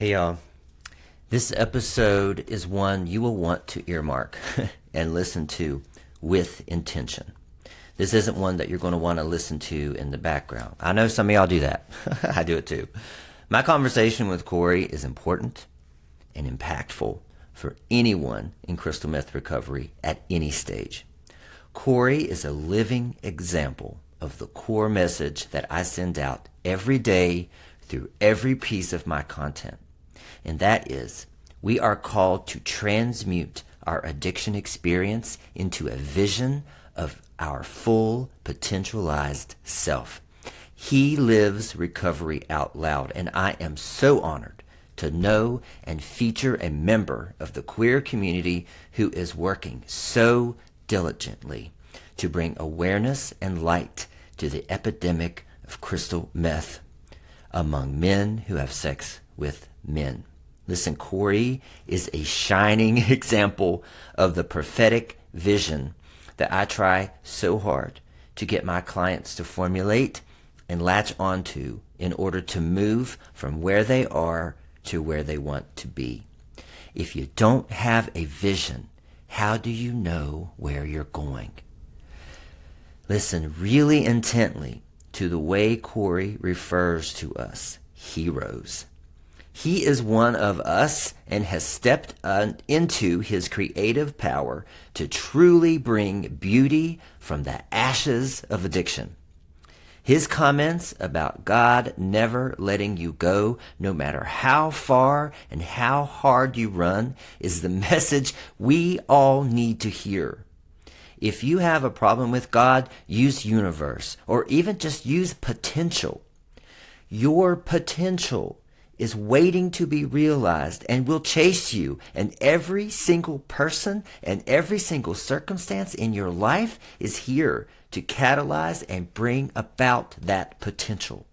Hey y'all, this episode is one you will want to earmark and listen to with intention. This isn't one that you're going to want to listen to in the background. I know some of y'all do that. I do it too. My conversation with Cory is important and impactful for anyone in crystal meth recovery at any stage. Cory is a living example of the core message that I send out every day through every piece of my content. And that is, we are called to transmute our addiction experience into a vision of our full potentialized self. He lives recovery out loud, and I am so honored to know and feature a member of the queer community who is working so diligently to bring awareness and light to the epidemic of crystal meth among men who have sex with men. Listen, Cory is a shining example of the prophetic vision that I try so hard to get my clients to formulate and latch onto in order to move from where they are to where they want to be. If you don't have a vision, how do you know where you're going? Listen really intently to the way Cory refers to us, heroes. He is one of us and has stepped into his creative power to truly bring beauty from the ashes of addiction. His comments about God never letting you go, no matter how far and how hard you run, is the message we all need to hear. If you have a problem with God, use universe, or even just use potential. Your potential is waiting to be realized and will chase you, and every single person and every single circumstance in your life is here to catalyze and bring about that potential.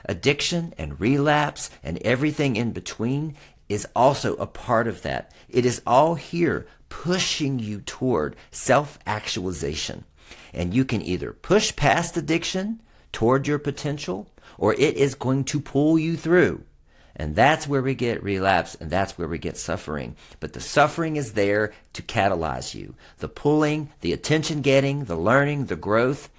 Addiction and relapse and everything in between is also a part of that. It is all here pushing you toward self-actualization. And you can either push past addiction toward your potential, or it is going to pull you through. And that's where we get relapse, and that's where we get suffering. But the suffering is there to catalyze you. The pulling, the attention getting, the learning, the growth,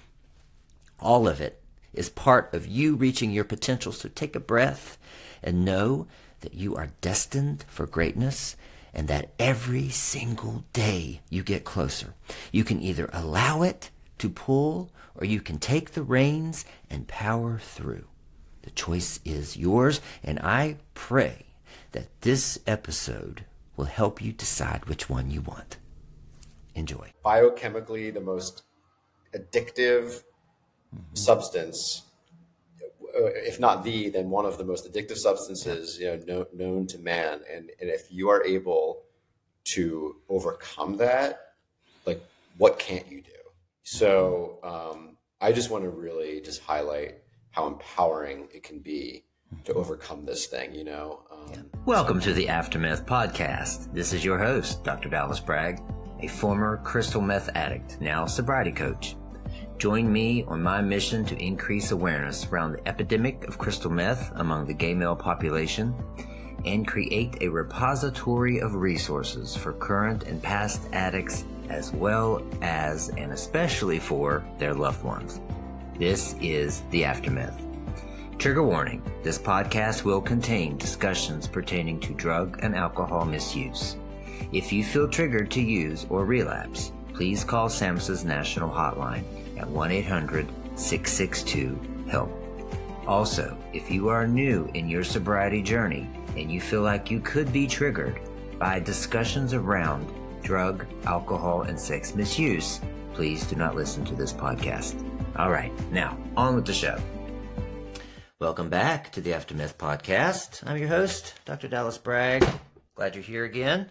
all of it is part of you reaching your potential. So take a breath and know that you are destined for greatness, and that every single day you get closer. You can either allow it to pull, or you can take the reins and power through. The choice is yours, and I pray that this episode will help you decide which one you want. Enjoy. Biochemically, the most addictive substance, if not then one of the most addictive substances known to man. And if you are able to overcome that, like, what can't you do? So I just want to really just highlight how empowering it can be to overcome this thing, Welcome to the Aftermath Podcast. This is your host, Dr. Dallas Bragg, a former crystal meth addict, now sobriety coach. Join me on my mission to increase awareness around the epidemic of crystal meth among the gay male population and create a repository of resources for current and past addicts, as well as and especially for their loved ones. This is The Aftermath. Trigger warning, this podcast will contain discussions pertaining to drug and alcohol misuse. If you feel triggered to use or relapse, please call SAMHSA's national hotline at 1-800-662-HELP. Also, if you are new in your sobriety journey and you feel like you could be triggered by discussions around drug, alcohol, and sex misuse, please do not listen to this podcast. All right, now on with the show. Welcome back to the Aftermath Podcast. I'm your host, Dr. Dallas Bragg. Glad you're here again.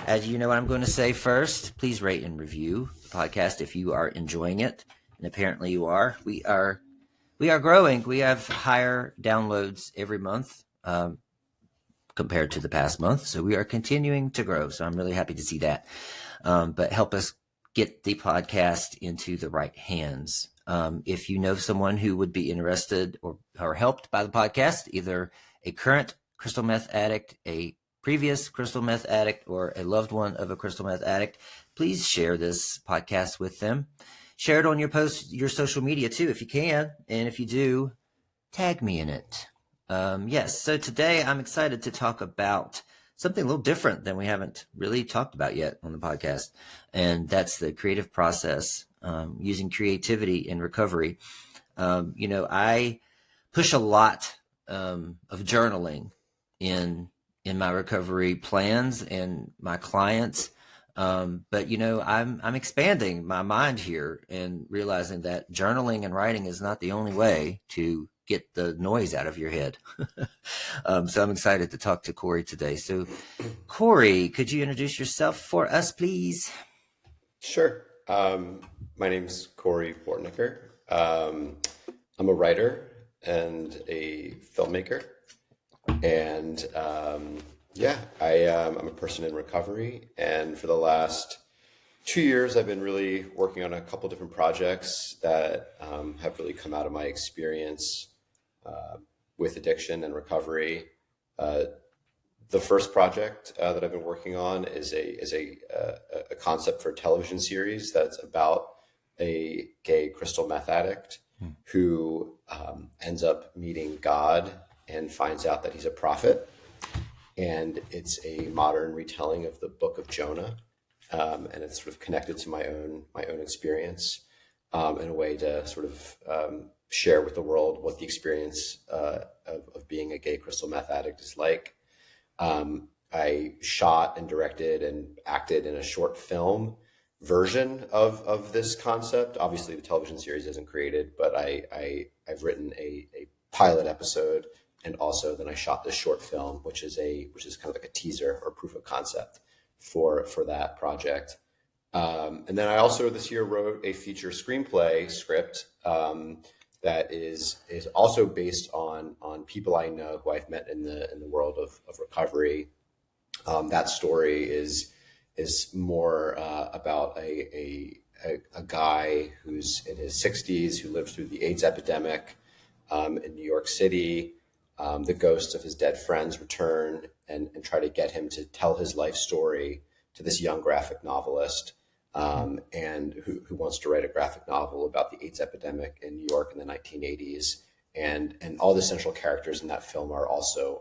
As you know what I'm going to say first, please rate and review the podcast if you are enjoying it. And apparently you are. We are growing. We have higher downloads every month compared to the past month. So we are continuing to grow. So I'm really happy to see that. But help us get the podcast into the right hands. If you know someone who would be interested or helped by the podcast, either a current crystal meth addict, a previous crystal meth addict, or a loved one of a crystal meth addict, please share this podcast with them. Share it on your social media too, if you can. And if you do, tag me in it. Yes. So today I'm excited to talk about something a little different than we haven't really talked about yet on the podcast. And that's the creative process, using creativity in recovery. I push a lot of journaling in my recovery plans and my clients. But I'm expanding my mind here and realizing that journaling and writing is not the only way to get the noise out of your head. So I'm excited to talk to Cory today. So Cory, could you introduce yourself for us, please? Sure. My name's Cory Bortnicker. I'm a writer and a filmmaker. And I'm a person in recovery. And for the last 2 years, I've been really working on a couple different projects that have really come out of my experience with addiction and recovery. The first project that I've been working on is a concept for a television series that's about a gay crystal meth addict who ends up meeting God and finds out that he's a prophet. And it's a modern retelling of the book of Jonah. And it's sort of connected to my own experience in a way to sort of share with the world what the experience of being a gay crystal meth addict is like. I shot and directed and acted in a short film version of this concept. Obviously, the television series isn't created, but I've written a pilot episode, and also then I shot this short film, which is kind of like a teaser or proof of concept for that project. And then I also this year wrote a feature screenplay script that is also based on people I know who I've met in the world of recovery. That story is more about a guy who's in his 60s who lived through the AIDS epidemic in New York City. The ghosts of his dead friends return and try to get him to tell his life story to this young graphic novelist, and who wants to write a graphic novel about the AIDS epidemic in New York in the 1980s. And all the central characters in that film are also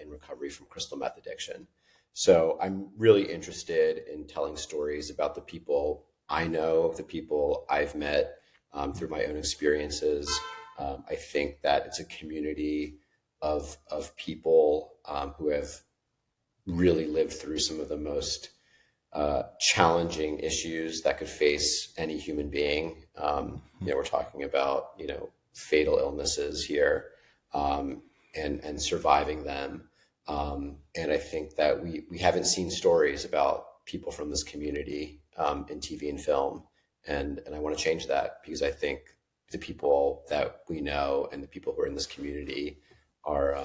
in recovery from crystal meth addiction. So I'm really interested in telling stories about the people I know, the people I've met through my own experiences. I think that it's a community of people who have really lived through some of the most challenging issues that could face any human being. We're talking about, fatal illnesses here, and surviving them. And I think that we haven't seen stories about people from this community in TV and film. And I want to change that, because I think the people that we know and the people who are in this community are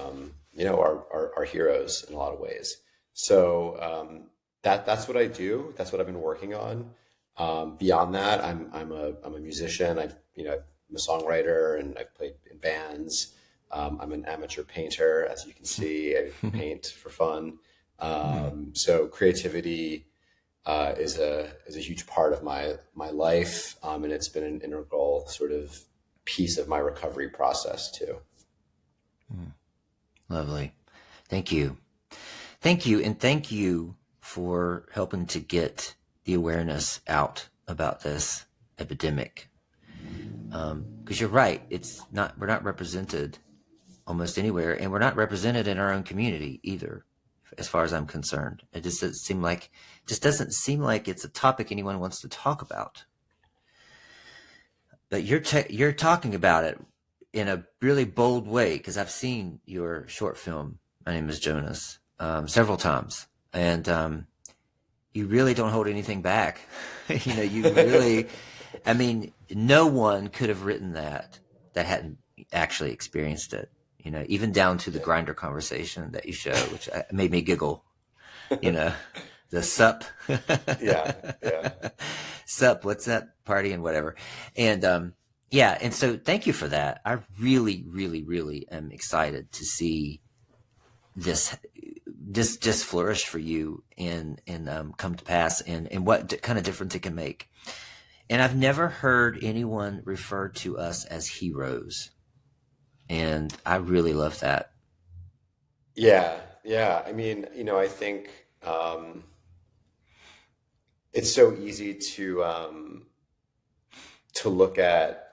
heroes in a lot of ways. So that's what I do. That's what I've been working on. Beyond that, I'm a musician. I'm a songwriter, and I've played in bands. I'm an amateur painter, as you can see. I paint for fun. So creativity is a huge part of my life, and it's been an integral sort of piece of my recovery process too. Lovely. Thank you. And thank you for helping to get the awareness out about this epidemic. Because you're right, we're not represented almost anywhere, and we're not represented in our own community either, as far as I'm concerned. It just doesn't seem like it's a topic anyone wants to talk about. But you're talking about it in a really bold way, because I've seen your short film, My Name is Jonas, several times, and you really don't hold anything back. You really, no one could have written that hadn't actually experienced it. Even down to the grinder conversation that you show, which made me giggle. The sup. Yeah. Sup, what's that party and whatever. And and so thank you for that. I really, really, really am excited to see this just flourish for you and come to pass, and what kind of difference it can make. And I've never heard anyone refer to us as heroes, and I really love that. Yeah, yeah. I mean, I think it's so easy to look at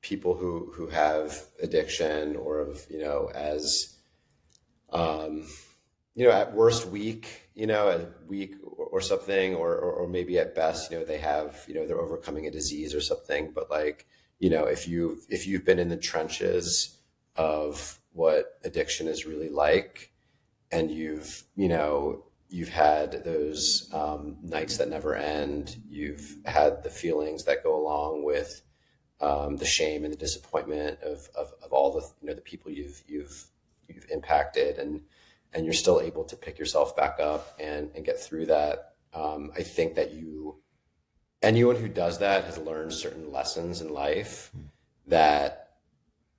people who have addiction or as at worst weak, or something, or maybe at best, they have, they're overcoming a disease or something. But like, if you've been in the trenches of what addiction is really like, and you've had those nights that never end, you've had the feelings that go along with the shame and the disappointment of all the people you've impacted, and you're still able to pick yourself back up and get through that. I think that anyone who does that has learned certain lessons in life that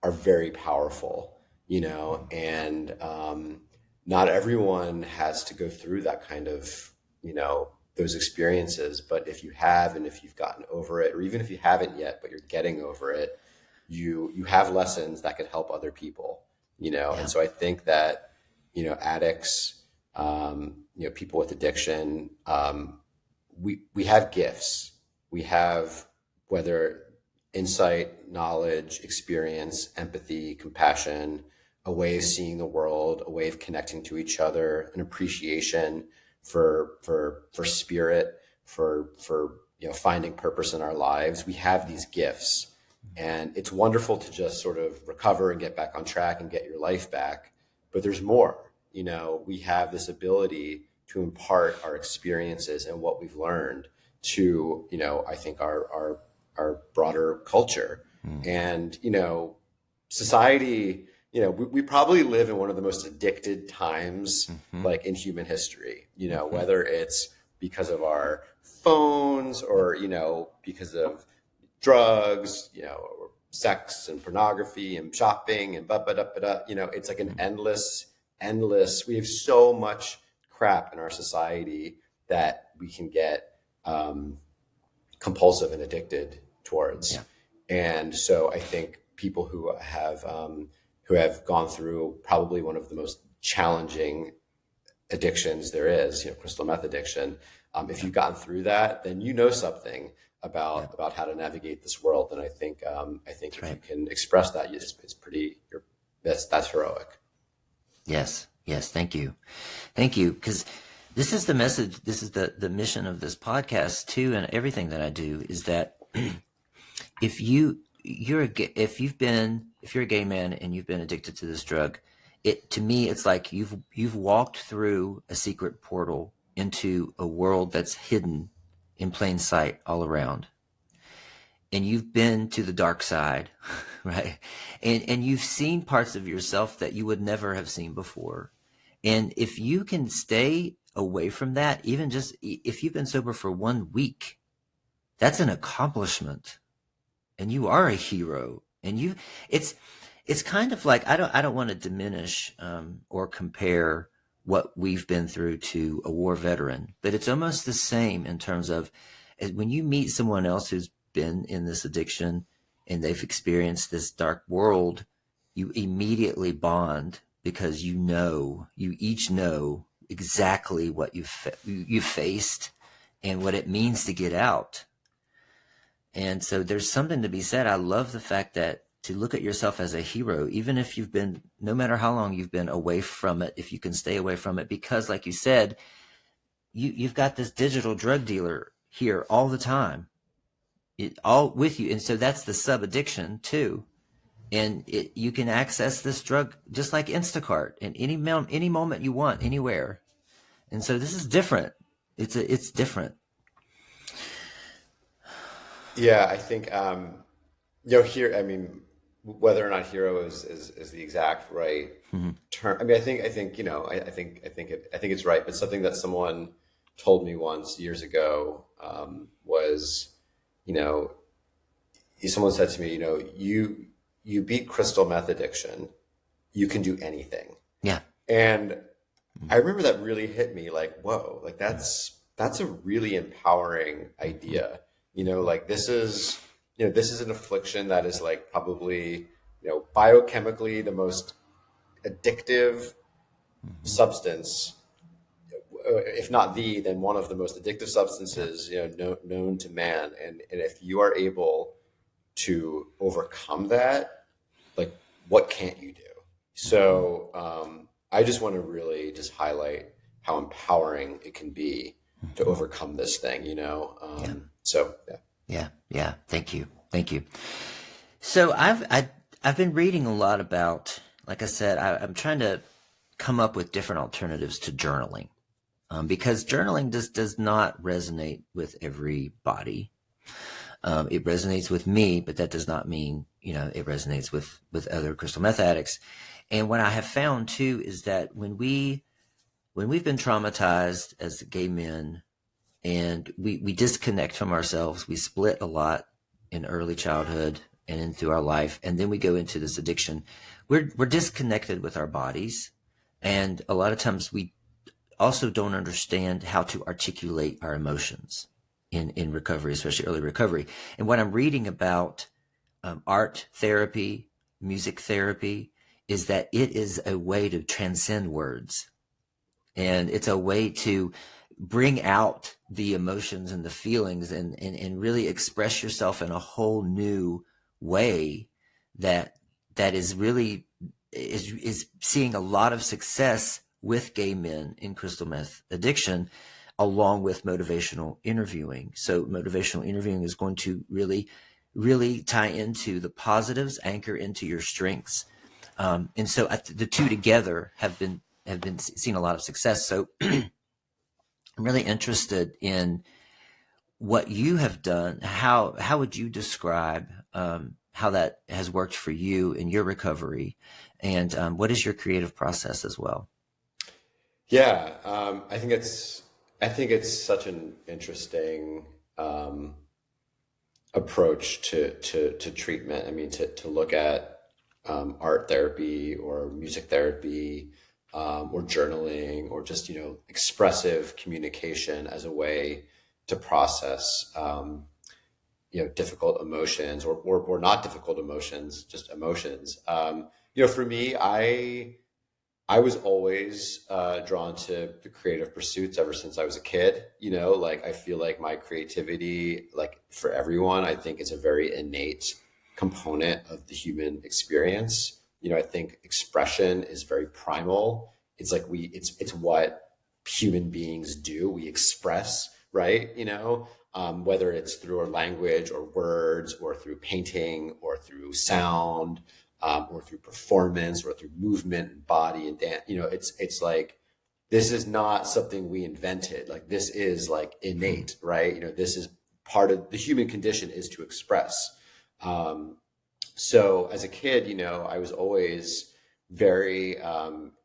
are very powerful, and not everyone has to go through that kind of, those experiences. But if you have, and if you've gotten over it, or even if you haven't yet, but you're getting over it, you have lessons that could help other people, Yeah. And so I think that, addicts, people with addiction, we have gifts. We have, whether insight, knowledge, experience, empathy, compassion, a way of seeing the world, a way of connecting to each other, an appreciation for spirit, for finding purpose in our lives. We have these gifts, and it's wonderful to just sort of recover and get back on track and get your life back. But there's more. We have this ability to impart our experiences and what we've learned to, I think our broader culture. And, society, we probably live in one of the most addicted times, like in human history, whether it's because of our phones or, because of drugs, or sex and pornography and shopping and it's like an endless, we have so much crap in our society that we can get compulsive and addicted towards. Yeah. And so I think people who have gone through probably one of the most challenging addictions there is, crystal meth addiction. If you've gotten through that, then something about how to navigate this world. And I think if right. you can express that, it's pretty. That's heroic. Yes. Thank you. Because this is the message. This is the mission of this podcast too, and everything that I do is that if you're a gay man and you've been addicted to this drug, to me it's like you've walked through a secret portal into a world that's hidden in plain sight all around, and you've been to the dark side, right? And you've seen parts of yourself that you would never have seen before. And if you can stay away from that, even just if you've been sober for 1 week, that's an accomplishment. And you are a hero. And it's kind of like, I don't want to diminish or compare what we've been through to a war veteran, but it's almost the same in terms of when you meet someone else who's been in this addiction and they've experienced this dark world, you immediately bond because you each know exactly what you've faced and what it means to get out. And so there's something to be said. I love the fact that to look at yourself as a hero, even if you've been, no matter how long you've been away from it, if you can stay away from it, because like you said, you've got this digital drug dealer here all the time, all with you. And so that's the sub addiction too. And you can access this drug just like Instacart in any moment you want, anywhere. And so this is different. It's different. Yeah, I think here. I mean, whether or not hero is the exact right term. I mean, I think it's right. But something that someone told me once years ago was, someone said to me, you beat crystal meth addiction, you can do anything. Yeah. And I remember that really hit me like, whoa, like that's a really empowering idea. Like this is an affliction that is like probably, biochemically the most addictive substance, if not then one of the most addictive substances, known to man. And if you are able to overcome that, like what can't you do? So I just want to really just highlight how empowering it can be to overcome this thing, So yeah. Yeah. Thank you. So I've been reading a lot about, like I said, I'm trying to come up with different alternatives to journaling, because journaling does not resonate with everybody. It resonates with me, but that does not mean, it resonates with other crystal meth addicts. And what I have found too is that when we've been traumatized as gay men and we disconnect from ourselves, we split a lot in early childhood and in through our life, and then we go into this addiction, we're disconnected with our bodies. And a lot of times we also don't understand how to articulate our emotions in recovery, especially early recovery. And what I'm reading about art therapy, music therapy, is that it is a way to transcend words. And it's a way to bring out the emotions and the feelings and really express yourself in a whole new way that is really is seeing a lot of success with gay men in crystal meth addiction, along with motivational interviewing. So motivational interviewing is going to really, really tie into the positives, anchor into your strengths. And so the two together have been seeing a lot of success. So I'm really interested in what you have done. How would you describe how that has worked for you in your recovery, and what is your creative process as well? Yeah, I think it's such an interesting approach to treatment. I mean, to look at art therapy or music therapy, or journaling, or just expressive communication as a way to process difficult emotions, or not difficult emotions, just emotions. For me, I was always drawn to the creative pursuits ever since I was a kid. Like I feel like my creativity, like for everyone, I think is a very innate component of the human experience. I think expression is very primal. It's like it's what human beings do. We express, right? Whether it's through our language or words, or through painting, or through sound, or through performance, or through movement and body and dance. It's like, this is not something we invented. Like this is like innate, right? This is part of the human condition, is to express. So as a kid, I was always very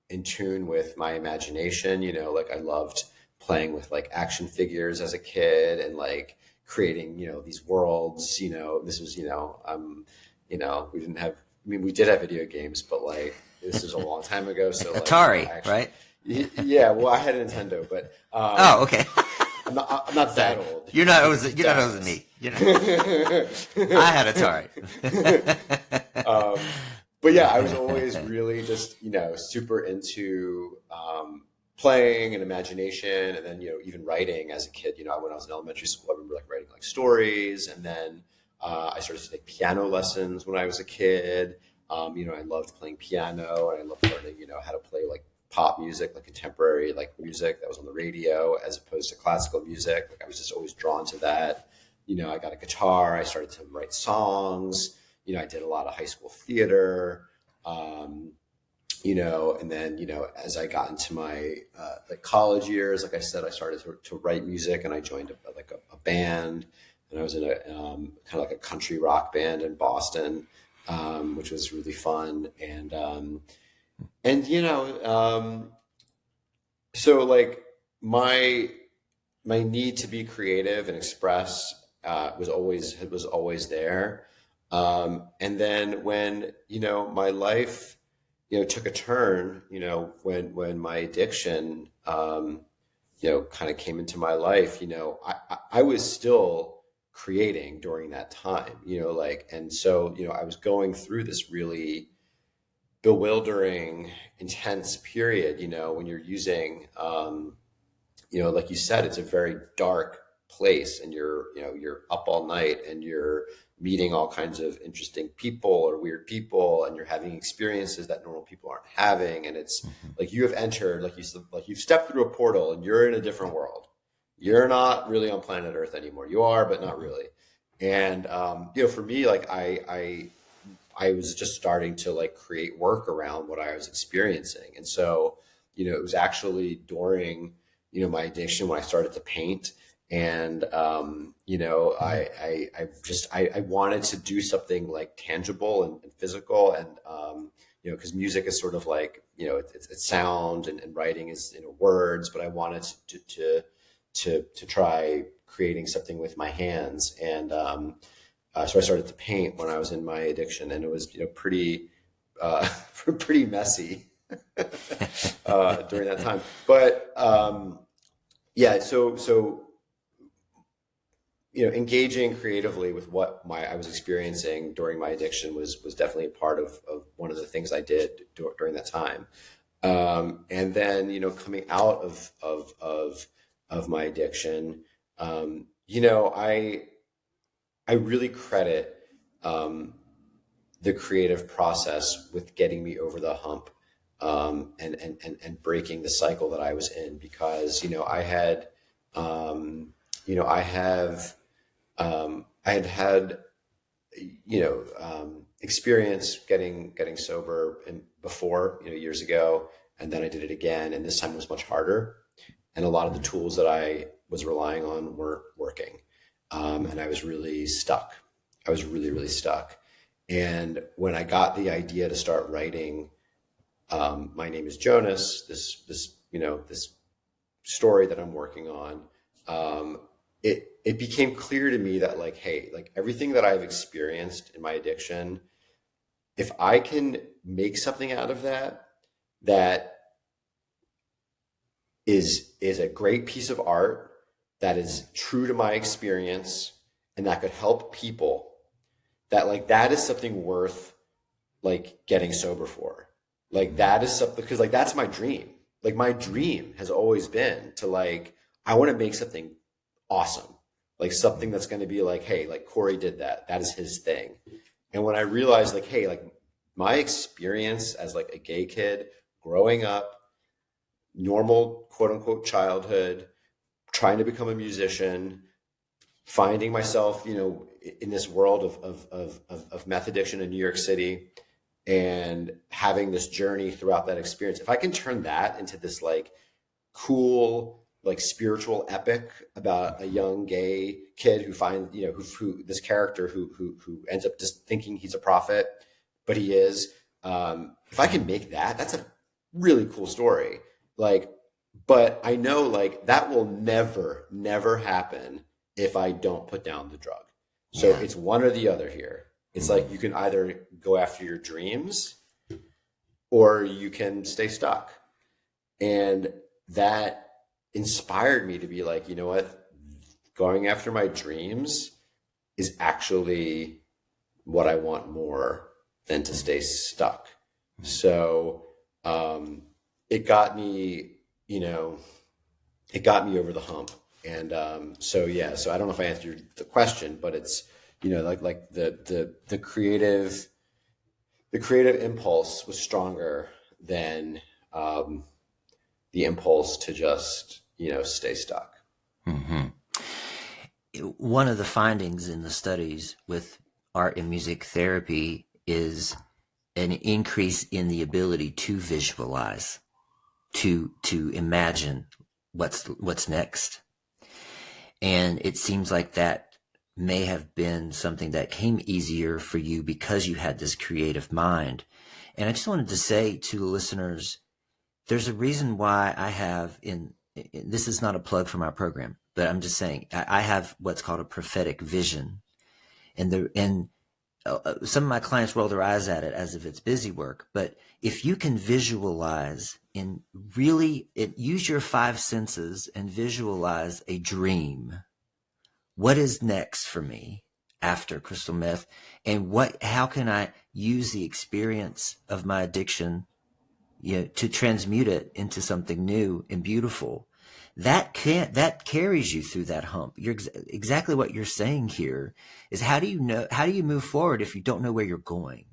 in tune with my imagination. Like I loved playing with like action figures as a kid, and like creating, these worlds. This was, we didn't have. I mean, we did have video games, but like this is a long time ago. So like, Atari, actually, right? Yeah, well, I had a Nintendo, but oh, okay. I'm not that old. You're not older than me. I had Atari. But yeah, I was always really just super into playing and imagination, and then even writing as a kid. When I was in elementary school, I remember like writing like stories, and then I started to take piano lessons when I was a kid. I loved playing piano, and I loved learning how to play like pop music, like contemporary like music that was on the radio, as opposed to classical music. Like I was just always drawn to that. I got a guitar. I started to write songs. I did a lot of high school theater. And then, as I got into my like college years, like I said, I started to write music, and I joined a band, and I was in a kind of like a country rock band in Boston, which was really fun. So like my need to be creative and express was always there. And then when my life took a turn, when my addiction, kind of came into my life. I was still creating during that time, and so, I was going through this really bewildering, intense period, when you're using, like you said, it's a very dark place, and you're up all night, and you're meeting all kinds of interesting people or weird people, and you're having experiences that normal people aren't having. And it's like you have entered, like you've stepped through a portal, and you're in a different world. You're not really on planet Earth anymore. You are, but not really. And for me, like I was just starting to like create work around what I was experiencing. And so, it was actually during, my addiction when I started to paint. And, I wanted to do something like tangible and physical. And, cause music is sort of like, it's sound, and writing is, words, but I wanted to try creating something with my hands. And, so I started to paint when I was in my addiction, and it was, pretty messy during that time. But yeah, so engaging creatively with what I was experiencing during my addiction was definitely a part of one of the things I did during that time. And then coming out of my addiction, I really credit the creative process with getting me over the hump, and breaking the cycle that I was in, because I had experience getting sober before, years ago, and then I did it again, and this time was much harder, and a lot of the tools that I was relying on weren't working. And I was really stuck. I was really, really stuck. And when I got the idea to start writing, My Name is Jonas, this story that I'm working on, it became clear to me that like, hey, like everything that I've experienced in my addiction, if I can make something out of that is a great piece of art, that is true to my experience, and that could help people, that is something worth like getting sober for. Like that is something, because like that's my dream. Like my dream has always been to like, I want to make something awesome, like something that's going to be like, hey, like Cory did that. That is his thing. And when I realized like, hey, like my experience as like a gay kid growing up, normal quote unquote childhood, trying to become a musician, finding myself, in this world of meth addiction in New York City, and having this journey throughout that experience. If I can turn that into this like cool, like spiritual epic about a young gay kid who finds, who this character who ends up just thinking he's a prophet, but he is. If I can make that, that's a really cool story. Like, but I know like that will never happen if I don't put down the drug. So it's one or the other here. It's like you can either go after your dreams or you can stay stuck. And that inspired me to be like, you know what? Going after my dreams is actually what I want more than to stay stuck. So it got me, it got me over the hump. And so I don't know if I answered the question, but it's, like the creative impulse was stronger than the impulse to just, stay stuck. Mm-hmm. One of the findings in the studies with art and music therapy is an increase in the ability to visualize, to imagine what's next. And it seems like that may have been something that came easier for you because you had this creative mind. And I just wanted to say to the listeners, there's a reason why I have this is not a plug for my program, but I'm just saying I have what's called a prophetic vision. And some of my clients roll their eyes at it as if it's busy work, but if you can visualize and really use your five senses and visualize a dream, what is next for me after crystal meth, and how can I use the experience of my addiction, to transmute it into something new and beautiful? That carries you through that hump. You're exactly what you're saying here is, how do you move forward if you don't know where you're going?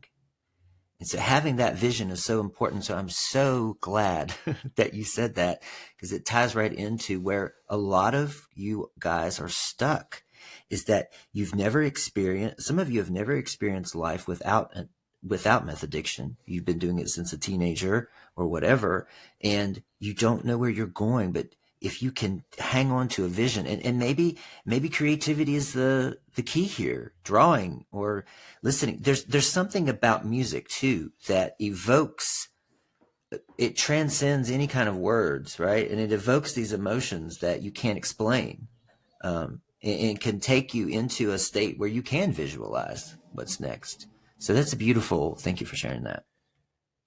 And so having that vision is so important. So I'm so glad that you said that, because it ties right into where a lot of you guys are stuck, is that some of you have never experienced life without meth addiction. You've been doing it since a teenager or whatever, and you don't know where you're going. But if you can hang on to a vision, and maybe creativity is the key here, drawing or listening. There's something about music too that it transcends any kind of words, right? And it evokes these emotions that you can't explain. And can take you into a state where you can visualize what's next. So that's beautiful. Thank you for sharing that.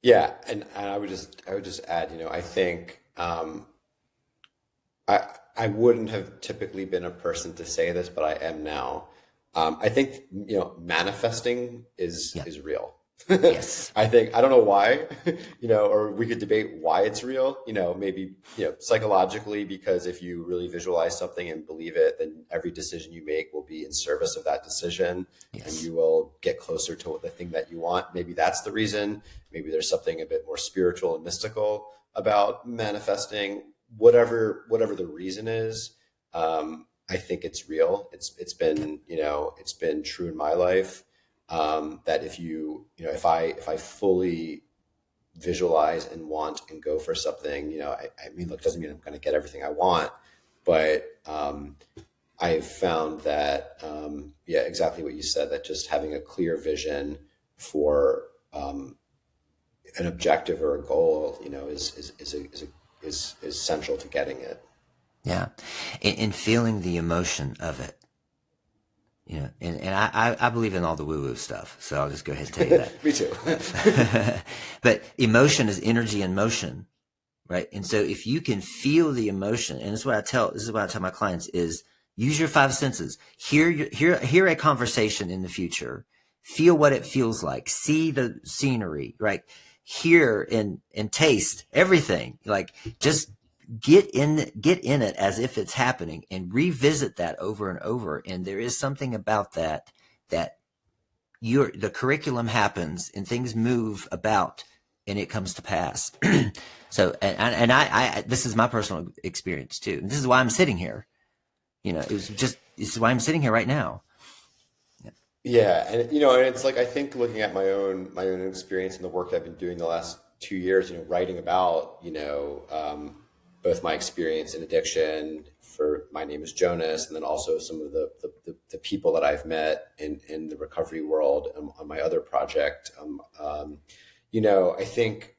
Yeah, and I would just add, I think I wouldn't have typically been a person to say this, but I am now. I think manifesting is real. Yes. I don't know why, or we could debate why it's real, maybe, psychologically, because if you really visualize something and believe it, then every decision you make will be in service of that decision. Yes. And you will get closer to the thing that you want. Maybe that's the reason. Maybe there's something a bit more spiritual and mystical about manifesting. Whatever the reason is, I think it's real. It's been true in my life. That if I fully visualize and want and go for something, look, doesn't mean I'm going to get everything I want, but I've found that, exactly what you said, that just having a clear vision for an objective or a goal, is central to getting it. Yeah, and feeling the emotion of it. And I believe in all the woo-woo stuff, so I'll just go ahead and tell you that. Me too. But emotion is energy in motion, right? And so if you can feel the emotion, and this is what I tell my clients, is use your five senses. Hear a conversation in the future. Feel what it feels like. See the scenery, right? Hear and taste everything. Like, just get in it as if it's happening, and revisit that over and over. And there is something about that the curriculum happens and things move about and it comes to pass. So, and I this is my personal experience too. And this is why I'm sitting here. This is why I'm sitting here right now. Yeah. And, and it's like, I think looking at my own experience and the work I've been doing the last 2 years, writing about, both my experience in addiction, for My Name is Jonas, and then also some of the people that I've met in the recovery world on my other project. I think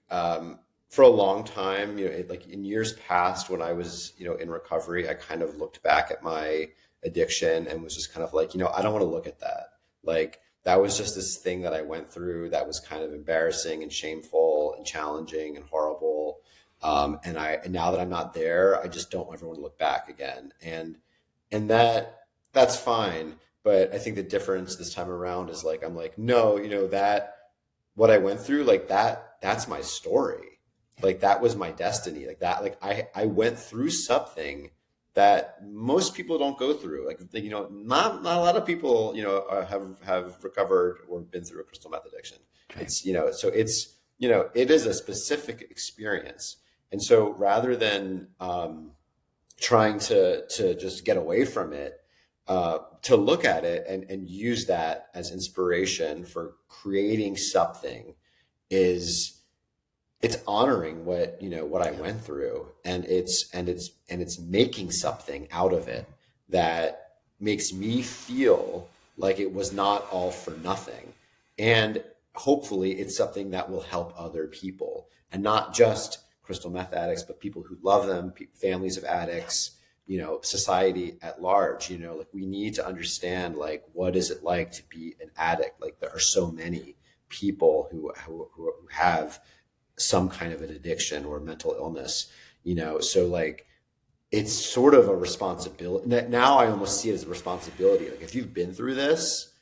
for a long time, like in years past when I was, in recovery, I kind of looked back at my addiction and was just kind of like, I don't want to look at that. Like, that was just this thing that I went through that was kind of embarrassing and shameful and challenging and horrible. And now that I'm not there, I just don't ever want to look back again. And that's fine. But I think the difference this time around is like, I'm like, no, that what I went through, like that's my story. Like, that was my destiny. Like that, like I went through something that most people don't go through. Like, not a lot of people, have recovered or been through a crystal meth addiction. Okay. It's, so it's, it is a specific experience. And so rather than trying to just get away from it, to look at it and use that as inspiration for creating something, it's honoring what I went through, and it's making something out of it that makes me feel like it was not all for nothing. And hopefully it's something that will help other people, and not just crystal meth addicts, but people who love them, families of addicts, society at large. Like we need to understand, like, what is it like to be an addict? Like there are so many people who have some kind of an addiction or mental illness, so like it's sort of a responsibility. Now I almost see it as a responsibility. Like if you've been through this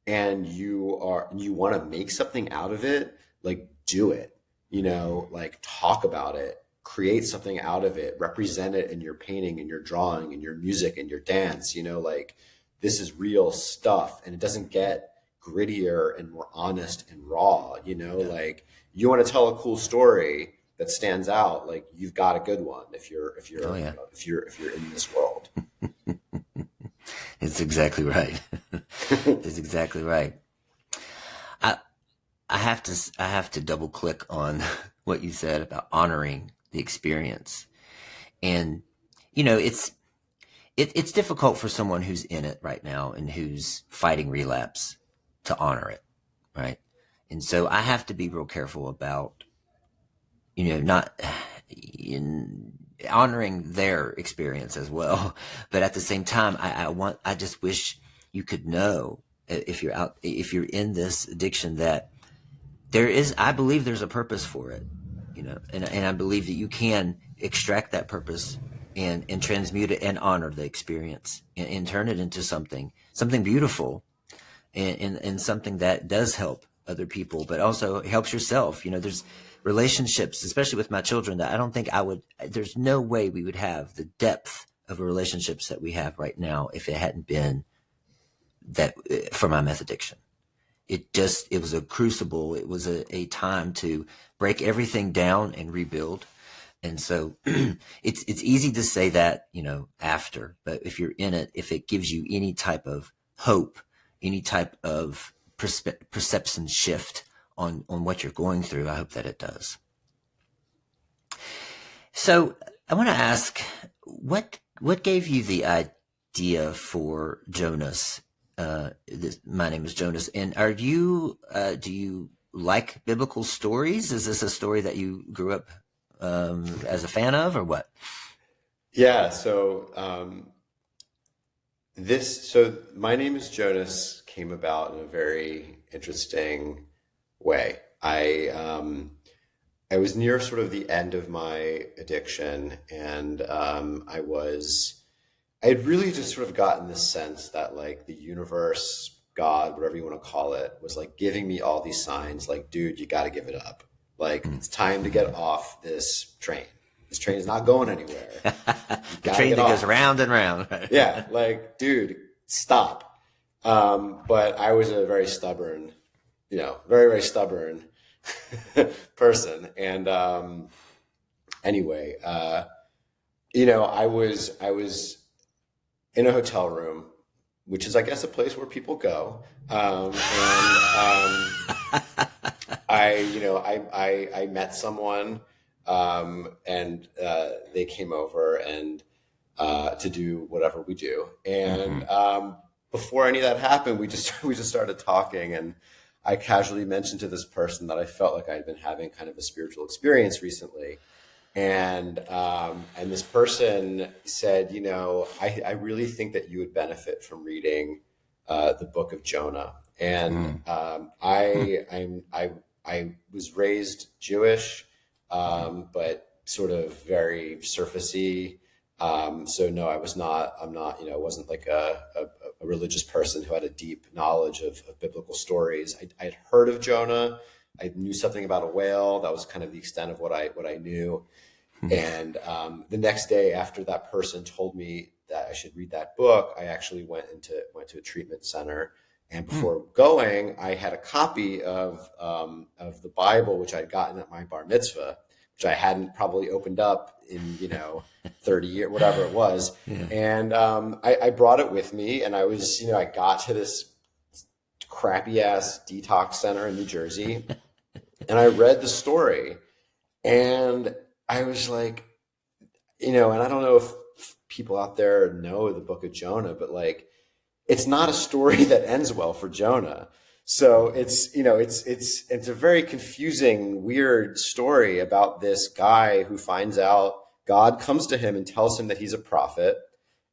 and you want to make something out of it, like do it, like talk about it, create something out of it, represent it in your painting and your drawing and your music and your dance, like this is real stuff, and it doesn't get grittier and more honest and raw, like you want to tell a cool story that stands out, like you've got a good one if you're if you're in this world. It's exactly right. It's exactly right. I have to double click on what you said about honoring the experience. And it's difficult for someone who's in it right now and who's fighting relapse to honor it, right? And so I have to be real careful about not in honoring their experience as well. But at the same time, I just wish you could know, if you're in this addiction, that I believe there's a purpose for it, and I believe that you can extract that purpose and transmute it and honor the experience and turn it into something beautiful and something that does help other people, but also helps yourself. There's relationships, especially with my children, that I don't think there's no way we would have the depth of relationships that we have right now if it hadn't been that for my meth addiction. It was a crucible. It was a time to break everything down and rebuild. And so it's easy to say that, after, but if you're in it, if it gives you any type of hope, any type of perception shift on what you're going through, I hope that it does. So I want to ask, what gave you the idea for Jonas? My name is Jonas, and do you like biblical stories? Is this a story that you grew up as a fan of, or what? Yeah. So my name is Jonas came about in a very interesting way. I was near sort of the end of my addiction, and I had really just sort of gotten this sense that like the universe, God, whatever you want to call it, was like giving me all these signs, like, dude, you got to give it up. Like, it's time to get off this train. This train is not going anywhere. The train that goes round and round. Yeah. Like, dude, stop. But I was a very stubborn, very, very stubborn person. And anyway, I was in a hotel room, which is, I guess, a place where people go. I met someone, and they came over and to do whatever we do. And before any of that happened, we just started talking, and I casually mentioned to this person that I felt like I'd been having kind of a spiritual experience recently. And this person said, I really think that you would benefit from reading the book of Jonah. And I was raised Jewish, but sort of very surfacey. So no, I wasn't like a religious person who had a deep knowledge of biblical stories. I had heard of Jonah. I knew something about a whale. That was kind of the extent of what I knew. And the next day after that person told me that I should read that book, I actually went to a treatment center. And before going, I had a copy of the Bible, which I'd gotten at my bar mitzvah, which I hadn't probably opened up in 30 years, whatever it was. Yeah. And I brought it with me, and I was I got to this crappy ass detox center in New Jersey, and I read the story, and I was like, and I don't know if people out there know the book of Jonah, but like, it's not a story that ends well for Jonah. So it's a very confusing, weird story about this guy who finds out God comes to him and tells him that he's a prophet.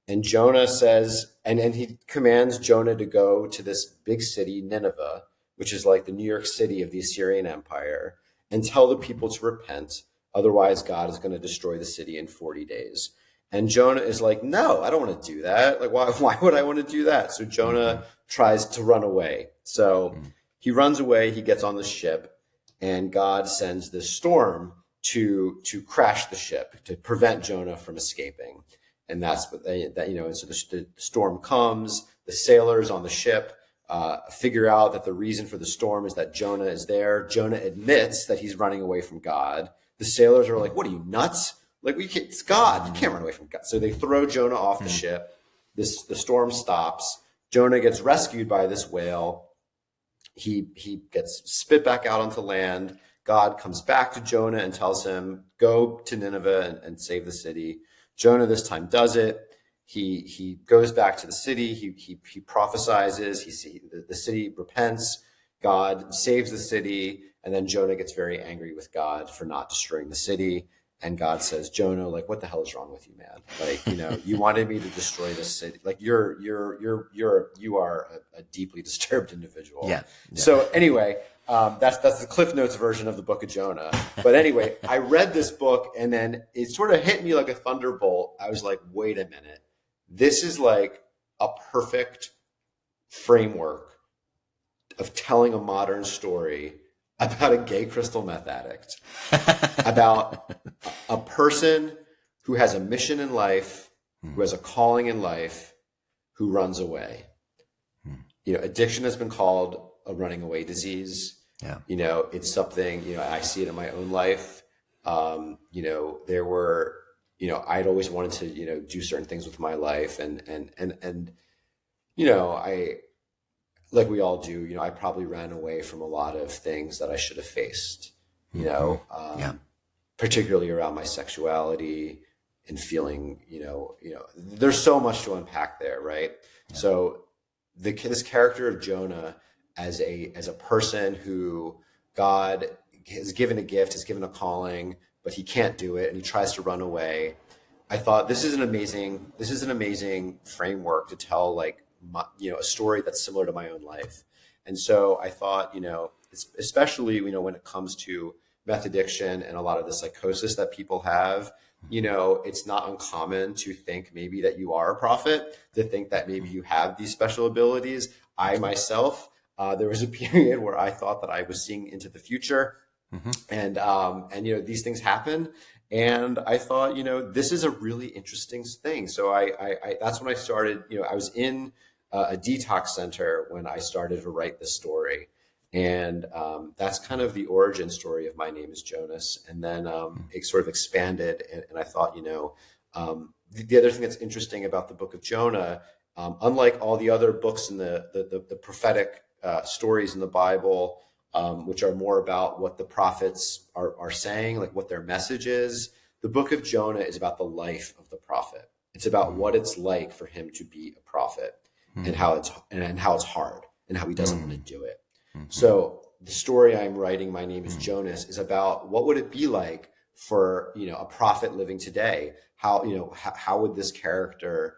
And Jonah says, and he commands Jonah to go to this big city, Nineveh, which is like the New York City of the Assyrian Empire, and tell the people to repent. Otherwise, God is going to destroy the city in 40 days. And Jonah is like, no, I don't want to do that. Like, why would I want to do that? So Jonah tries to run away. So he runs away, he gets on the ship, and God sends this storm to crash the ship, to prevent Jonah from escaping. And that's what and so the storm comes, the sailors on the ship figure out that the reason for the storm is that Jonah is there. Jonah admits that he's running away from God. The sailors are like, what are you, nuts? Like, it's God. You can't run away from God. So they throw Jonah off the ship. The storm stops. Jonah gets rescued by this whale. He gets spit back out onto land. God comes back to Jonah and tells him, go to Nineveh and save the city. Jonah this time does it. He goes back to the city. He prophesizes. The city repents. God saves the city. And then Jonah gets very angry with God for not destroying the city. And God says, Jonah, like, what the hell is wrong with you, man? Like, you wanted me to destroy this city. Like, you are a deeply disturbed individual. Yeah. So anyway, that's the Cliff Notes version of the book of Jonah. But anyway, I read this book and then it sort of hit me like a thunderbolt. I was like, wait a minute. This is like a perfect framework of telling a modern story about a gay crystal meth addict, about a person who has a mission in life, who has a calling in life, who runs away. Addiction has been called a running away disease. Yeah. It's something, I see it in my own life. There were, I'd always wanted to, do certain things with my life and I, like we all do, I probably ran away from a lot of things that I should have faced, particularly around my sexuality and feeling, there's so much to unpack there. Right. Yeah. So this character of Jonah as a person who God has given a gift, has given a calling, but he can't do it and he tries to run away. I thought this is an amazing framework to tell a story that's similar to my own life. And so I thought, especially, when it comes to meth addiction and a lot of the psychosis that people have, it's not uncommon to think maybe that you are a prophet, to think that maybe you have these special abilities. I myself, there was a period where I thought that I was seeing into the future and these things happen. And I thought, this is a really interesting thing. So I that's when I started, I was in a detox center when I started to write this story. And that's kind of the origin story of My Name is Jonas. And then it sort of expanded. And I thought, the other thing that's interesting about the book of Jonah, unlike all the other books in the prophetic stories in the Bible, which are more about what the prophets are saying, like what their message is, the book of Jonah is about the life of the prophet. It's about what it's like for him to be a prophet. And how it's hard and how he doesn't want to do it. So the story I'm writing, My Name is Jonas, is about what would it be like for, a prophet living today? How would this character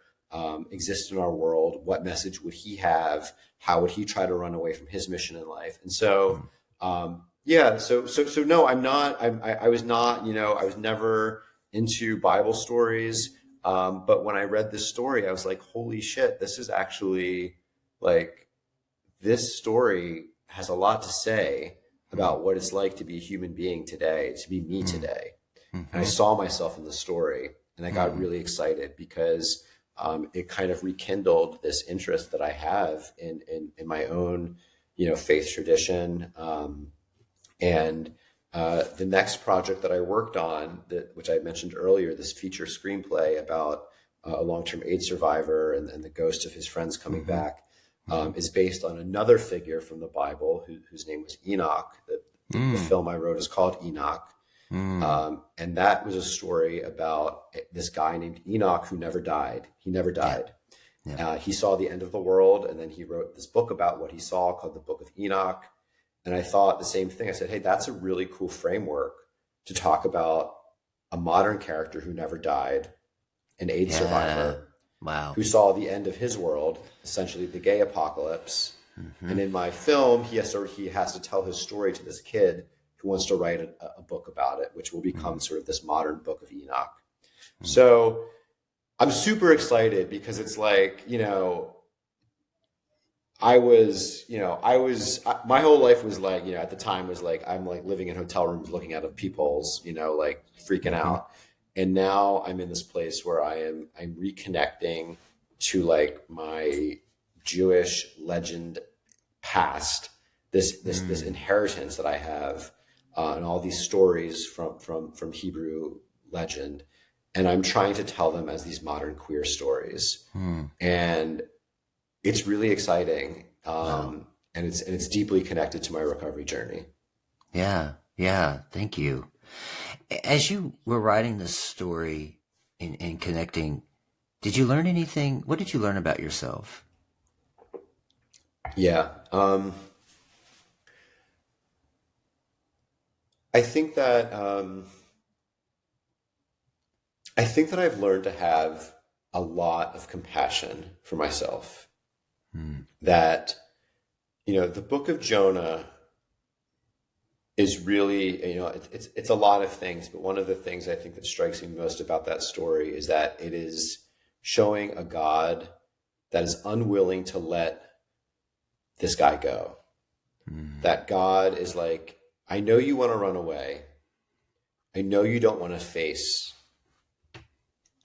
exist in our world? What message would he have? How would he try to run away from his mission in life? And so, so no, I'm not, I was not, I was never into Bible stories. But when I read this story, I was like, holy shit, this is actually this story has a lot to say about what it's like to be a human being today, to be me today. And I saw myself in the story and I got really excited because it kind of rekindled this interest that I have in my own, faith tradition. The next project that I worked on, which I mentioned earlier, this feature screenplay about a long-term AIDS survivor and the ghost of his friends coming back, is based on another figure from the Bible whose name was Enoch. The film I wrote is called Enoch. And that was a story about this guy named Enoch who never died. He never died. Yeah. He saw the end of the world, and then he wrote this book about what he saw called the Book of Enoch. And I thought the same thing. I said, hey, that's a really cool framework to talk about a modern character who never died, an AIDS survivor, Wow. who saw the end of his world, essentially the gay apocalypse. Mm-hmm. And in my film, he has to tell his story to this kid who wants to write a book about it, which will become sort of this modern book of Enoch. So I'm super excited because it's like, my whole life was like, at the time was like, I'm like living in hotel rooms looking out of peepholes, like freaking out. And now I'm in this place where I'm reconnecting to like my Jewish legend past, this inheritance that I have, and all these stories from Hebrew legend. And I'm trying to tell them as these modern queer stories. And it's really exciting. And it's deeply connected to my recovery journey. Yeah. Thank you. As you were writing this story and connecting, did you learn anything? What did you learn about yourself? Yeah. I think that I've learned to have a lot of compassion for myself. That, the book of Jonah is really, it's a lot of things, but one of the things I think that strikes me most about that story is that it is showing a God that is unwilling to let this guy go. That God is like, I know you want to run away. I know you don't want to face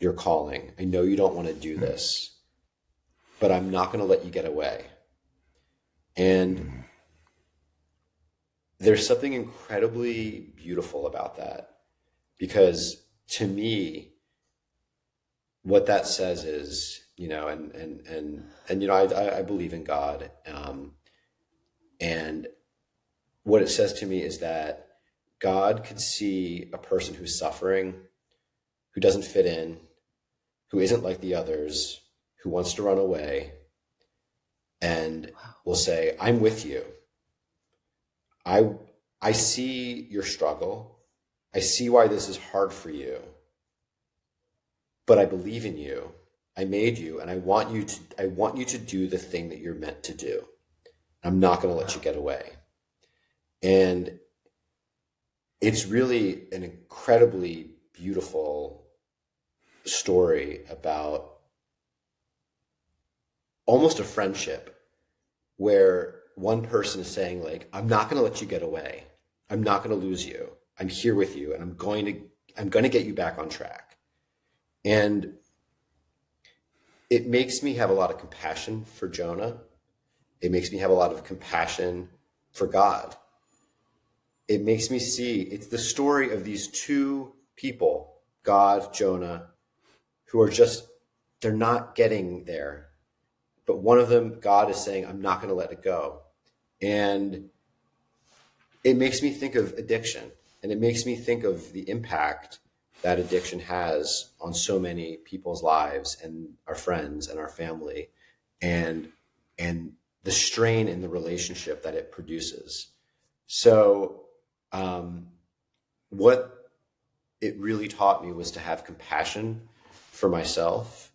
your calling. I know you don't want to do this, but I'm not going to let you get away. And there's something incredibly beautiful about that, because to me, what that says is, I believe in God. And what it says to me is that God could see a person who's suffering, who doesn't fit in, who isn't like the others, who wants to run away, and will say, I'm with you. I see your struggle. I see why this is hard for you, but I believe in you. I made you, and I want you to do the thing that you're meant to do. I'm not going to let you get away. And it's really an incredibly beautiful story about almost a friendship where one person is saying like, I'm not going to let you get away. I'm not going to lose you. I'm here with you, and I'm going to get you back on track. And it makes me have a lot of compassion for Jonah. It makes me have a lot of compassion for God. It makes me see, it's the story of these two people, God, Jonah, who are they're not getting there. But one of them, God is saying, I'm not going to let it go. And it makes me think of addiction. And it makes me think of the impact that addiction has on so many people's lives and our friends and our family, and the strain in the relationship that it produces. So what it really taught me was to have compassion for myself,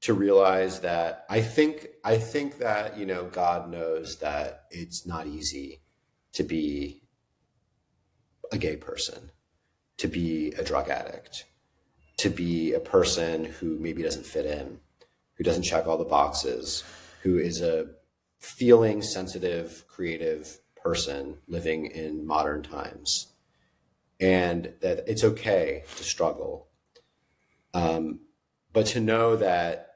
to realize that I think that, God knows that it's not easy to be a gay person, to be a drug addict, to be a person who maybe doesn't fit in, who doesn't check all the boxes, who is a feeling, sensitive, creative person living in modern times, and that it's okay to struggle. But to know that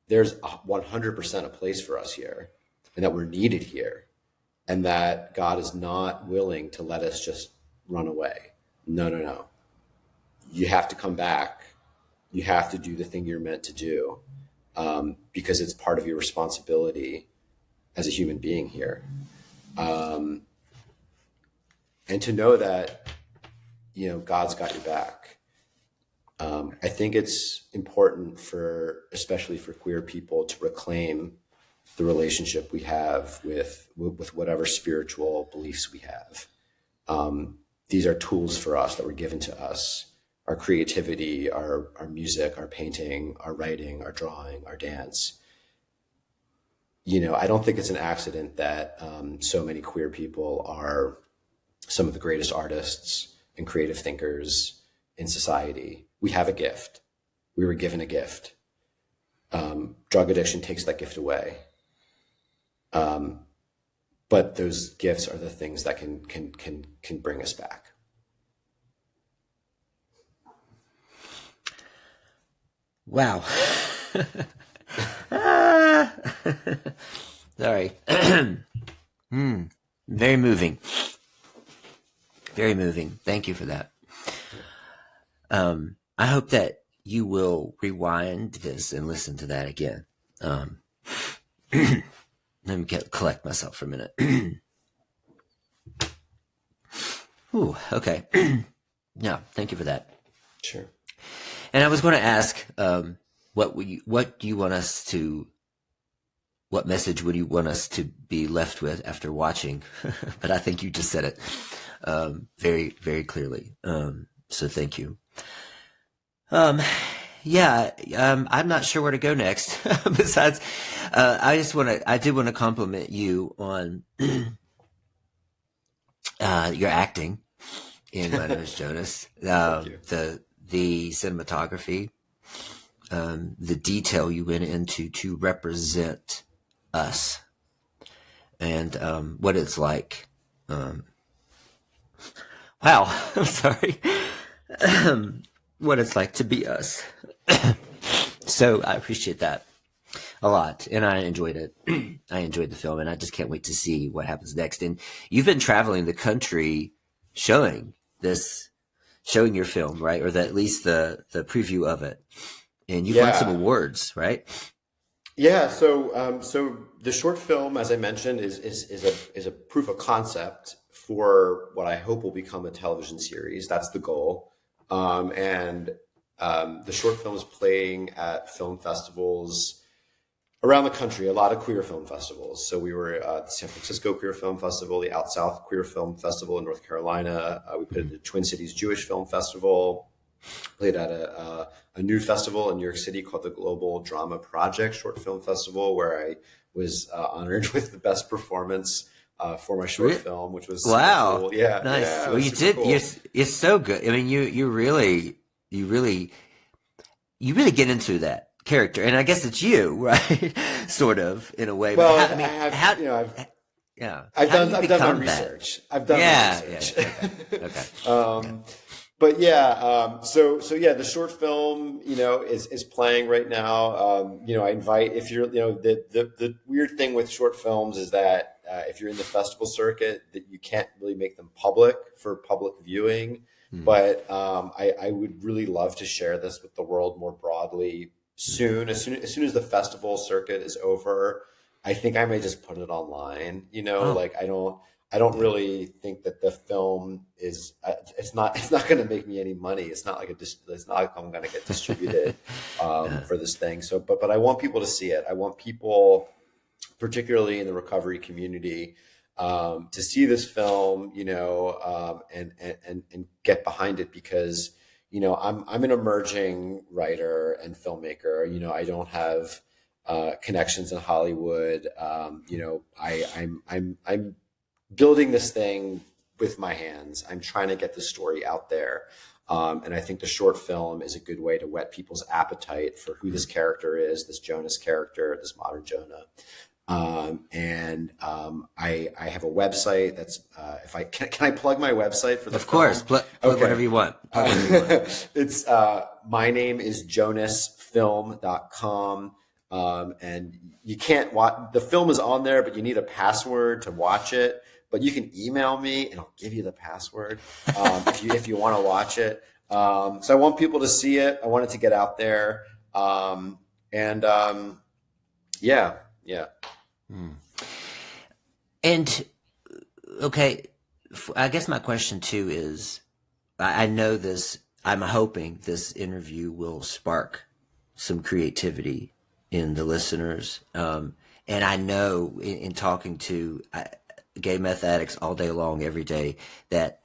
there's 100% a place for us here, and that we're needed here, and that God is not willing to let us just run away. No. You have to come back. You have to do the thing you're meant to do, because it's part of your responsibility as a human being here. And to know that, God's got your back. I think it's important especially for queer people, to reclaim the relationship we have with whatever spiritual beliefs we have. These are tools for us that were given to us our creativity, our music, our painting, our writing, our drawing, our dance. I don't think it's an accident that so many queer people are some of the greatest artists and creative thinkers in society. We have a gift. We were given a gift. Drug addiction takes that gift away. But those gifts are the things that can bring us back. Wow. Sorry. Very moving. Very moving. Thank you for that. I hope that you will rewind this and listen to that again. Let me collect myself for a minute. Ooh, okay. Yeah, thank you for that. Sure. And I was going to ask, what message would you want us to be left with after watching? But I think you just said it very, very clearly. So thank you. I'm not sure where to go next. Besides, I did want to compliment you on your acting in My Name is Jonas. Thank you. The cinematography, the detail you went into to represent us, and what it's like. Wow, I'm sorry. What it's like to be us. So I appreciate that a lot, and I enjoyed it. I enjoyed the film, and I just can't wait to see what happens next. And you've been traveling the country showing your film, right? Or at least the preview of it. And you've won some awards, right? Yeah. So the short film, as I mentioned, is a proof of concept for what I hope will become a television series. That's the goal. And the short film is playing at film festivals around the country, a lot of queer film festivals. So we were at the San Francisco Queer Film Festival, the Out South Queer Film Festival in North Carolina. We played at the Twin Cities Jewish Film Festival, played at a new festival in New York City called the Global Drama Project Short Film Festival, where I was honored with the best performance for my short film, which was wow, cool. Yeah, nice. Yeah, well, you did. Cool. You're so good. I mean, you really get into that character, and I guess it's you, right? Sort of, in a way. Well, but I've done my research. I've done my research. Yeah. Okay. But so the short film, is playing right now. I invite, if you're, the weird thing with short films is that if you're in the festival circuit, that you can't really make them public for public viewing. But I would really love to share this with the world more broadly soon. As soon as the festival circuit is over, I think I may just put it online. I don't really think that the film is. It's not going to make me any money. It's not like I'm going to get distributed for this thing. So, but I want people to see it. I want people, particularly in the recovery community, to see this film, and get behind it, because, I'm an emerging writer and filmmaker. I don't have connections in Hollywood. I'm building this thing with my hands. I'm trying to get the story out there. And I think the short film is a good way to whet people's appetite for who this character is, this Jonas character, this modern Jonah. I have a website that's, can I plug my website for the Of course, plug whatever you want. It's, my name is jonasfilm.com. And you can't watch, the film is on there, but you need a password to watch it. But you can email me and I'll give you the password if you want to watch it. So I want people to see it. I want it to get out there. Yeah. And okay, I guess my question too is, I know this, I'm hoping this interview will spark some creativity in the listeners. And I know in talking to gay meth addicts all day long, every day, that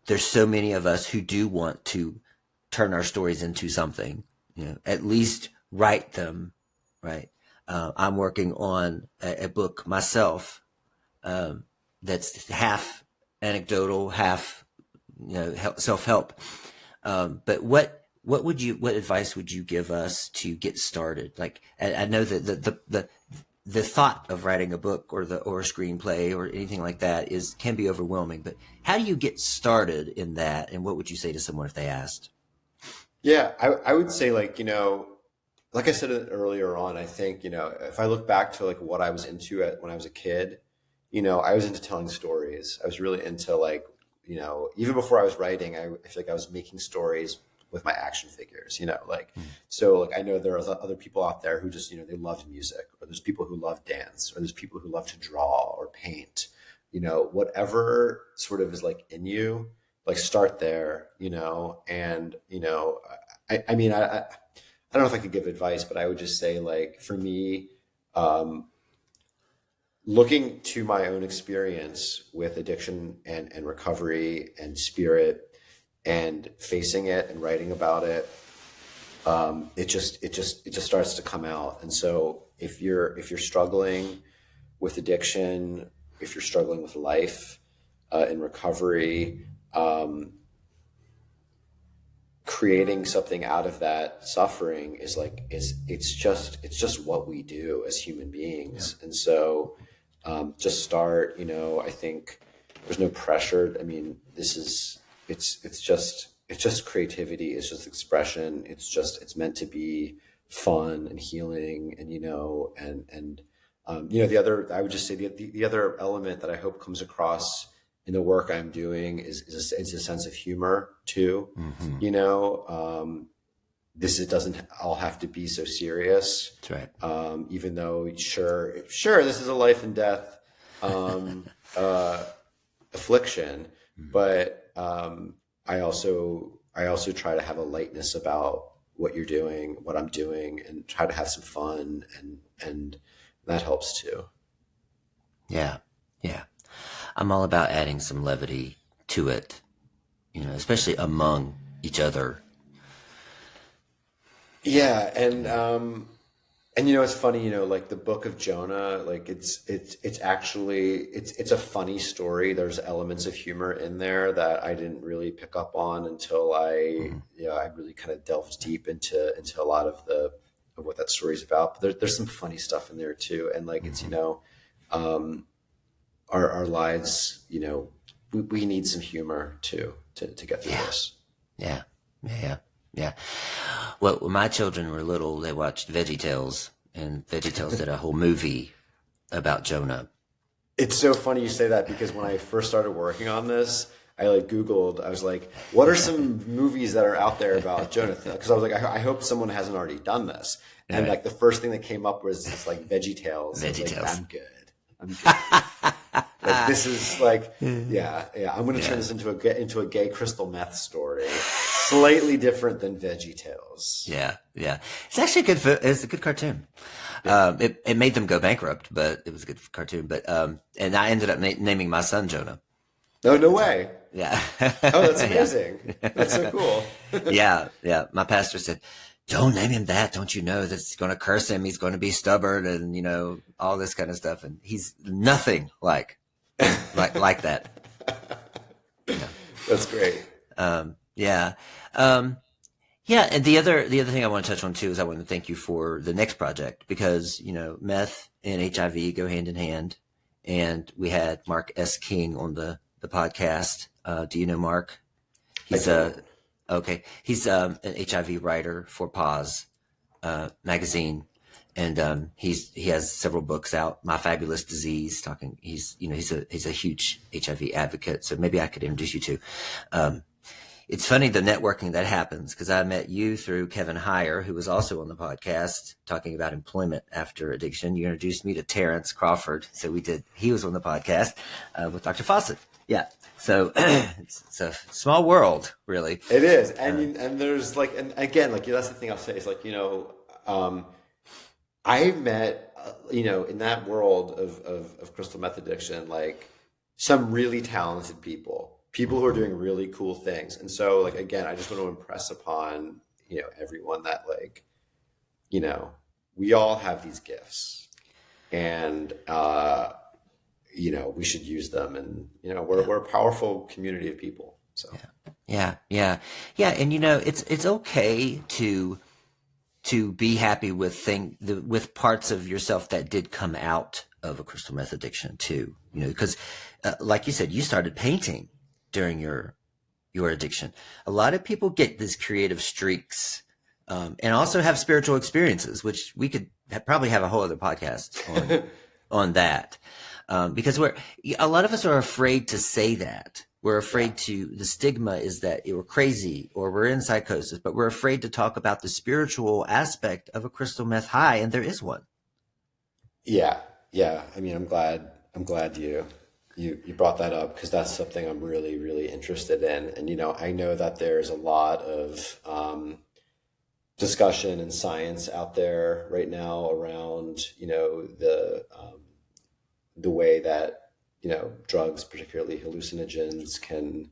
there's so many of us who do want to turn our stories into something, at least write them, right? I'm working on a book myself that's half anecdotal, half self-help. But what advice would you give us to get started? Like, I know that the thought of writing a book or a screenplay or anything like that can be overwhelming, but how do you get started in that? And what would you say to someone if they asked? Yeah, I would say, like, like I said earlier on, I think, if I look back to like what I was into when I was a kid, I was into telling stories. I was really into, like, even before I was writing, I feel like I was making stories with my action figures, so like I know there are other people out there who just, they love music, or there's people who love dance, or there's people who love to draw or paint, whatever sort of is like in you, like start there, and, I mean, I don't know if I could give advice, but I would just say, like, for me, looking to my own experience with addiction and recovery and spirit, and facing it and writing about it, it just starts to come out. And so if you're struggling with addiction, if you're struggling with life, in recovery, creating something out of that suffering it's just what we do as human beings. Yeah. And so, just start, I think there's no pressure. I mean, it's just creativity. It's just expression. It's meant to be fun and healing. And, I would just say the other element that I hope comes across in the work I'm doing is a sense of humor too. Mm-hmm. It doesn't all have to be so serious. That's right. Even though sure, this is a life and death, affliction, mm-hmm. But, I also try to have a lightness about what you're doing, what I'm doing, and try to have some fun, and that helps too. Yeah. Yeah. I'm all about adding some levity to it, especially among each other. Yeah. And it's funny, like the book of Jonah, like it's actually, it's a funny story. There's elements of humor in there that I didn't really pick up on until I really kind of delved deep into a lot of what that story's about. But there's some funny stuff in there too. And like, it's, our lives, we need some humor too, to get through this. Yeah. Yeah. Yeah. Well, when my children were little, they watched VeggieTales, and VeggieTales did a whole movie about Jonah. It's so funny you say that, because when I first started working on this, I Googled, I was like, what are some movies that are out there about Jonah? Because I was like, I hope someone hasn't already done this. And the first thing that came up was this VeggieTales. VeggieTales. Like, I'm good. Like, this is like, yeah. I'm going to turn this into a gay crystal meth story, slightly different than VeggieTales. Yeah. It's actually it's a good cartoon. Yeah. It made them go bankrupt, but it was a good cartoon. But and I ended up naming my son Jonah. Oh, no way. Yeah. Oh, that's amazing. Yeah. That's so cool. Yeah. My pastor said, don't name him that. Don't you know that's going to curse him? He's going to be stubborn and, all this kind of stuff. And he's nothing like that. Yeah. That's great. Yeah. Yeah. And the other thing I want to touch on too is I want to thank you for the next project, because, meth and HIV go hand in hand. And we had Mark S. King on the podcast. Do you know Mark? He's okay. He's an HIV writer for Pause magazine, and he has several books out. My Fabulous Disease. He's a huge HIV advocate. So maybe I could introduce you to. It's funny, the networking that happens, because I met you through Kevin Heyer, who was also on the podcast talking about employment after addiction. You introduced me to Terrence Crawford. So he was on the podcast with Dr. Fawcett. Yeah. So it's a small world, really. It is. And there's and again, that's the thing I'll say is I met, in that world of crystal meth addiction, some really talented people, people who are doing really cool things. And so like, again, I just want to impress upon, everyone that like, we all have these gifts, and, we should use them. And, we're a powerful community of people. So. Yeah. And it's okay to be happy with parts of yourself that did come out of a crystal meth addiction too, because like you said, you started painting during your addiction. A lot of people get these creative streaks, and also have spiritual experiences, which we could probably have a whole other podcast on that. Because a lot of us are afraid to say that. We're afraid the stigma is that we're crazy or we're in psychosis, but we're afraid to talk about the spiritual aspect of a crystal meth high, and there is one. Yeah. I mean, I'm glad you brought that up, because that's something I'm really, really interested in. And, I know that there's a lot of discussion and science out there right now around, the way that, drugs, particularly hallucinogens, can,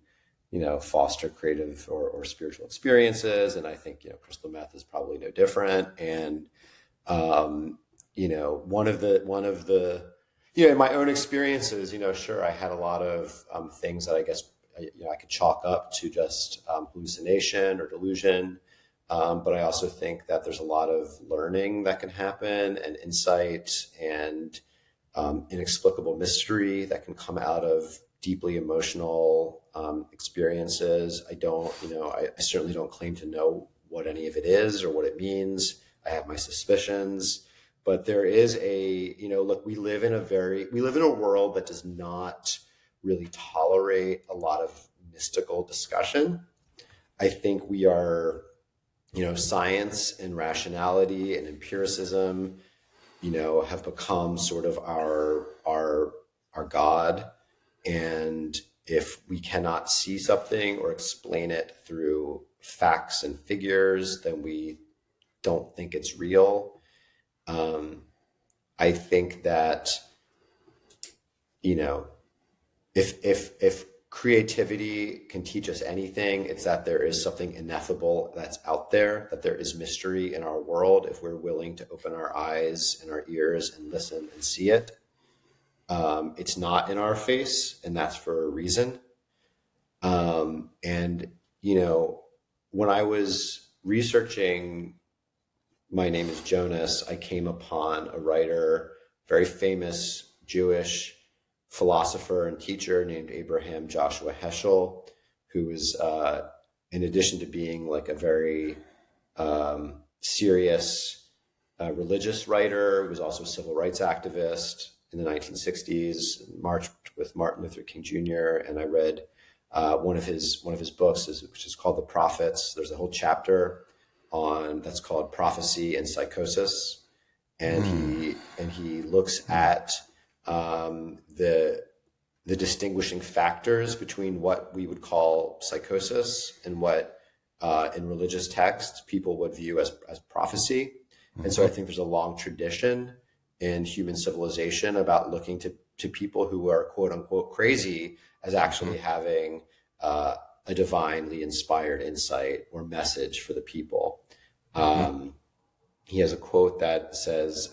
foster creative or spiritual experiences. And I think, crystal meth is probably no different. And, one of the, in my own experiences, sure, I had a lot of things that I guess, I could chalk up to just hallucination or delusion. But I also think that there's a lot of learning that can happen, and insight, and inexplicable mystery that can come out of deeply emotional experiences. I certainly don't claim to know what any of it is or what it means. I have my suspicions, but there is look, we live in a world that does not really tolerate a lot of mystical discussion. I think we are, science and rationality and empiricism, have become sort of our God. And if we cannot see something or explain it through facts and figures, then we don't think it's real. I think that, if creativity can teach us anything, it's that there is something ineffable that's out there, that there is mystery in our world, if we're willing to open our eyes and our ears and listen and see it. It's not in our face, and that's for a reason. And, when I was researching My Name is Jonas, I came upon a writer, very famous Jewish philosopher and teacher named Abraham Joshua Heschel, who was, in addition to being like a very serious religious writer, was also a civil rights activist in the 1960s, marched with Martin Luther King Jr. And I read one of his books, which is called The Prophets. There's a whole chapter that's called Prophecy and Psychosis, and he looks at the distinguishing factors between what we would call psychosis and what in religious texts people would view as prophecy. And so I think there's a long tradition in human civilization about looking to people who are quote unquote crazy as actually having a divinely inspired insight or message for the people. He has a quote that says,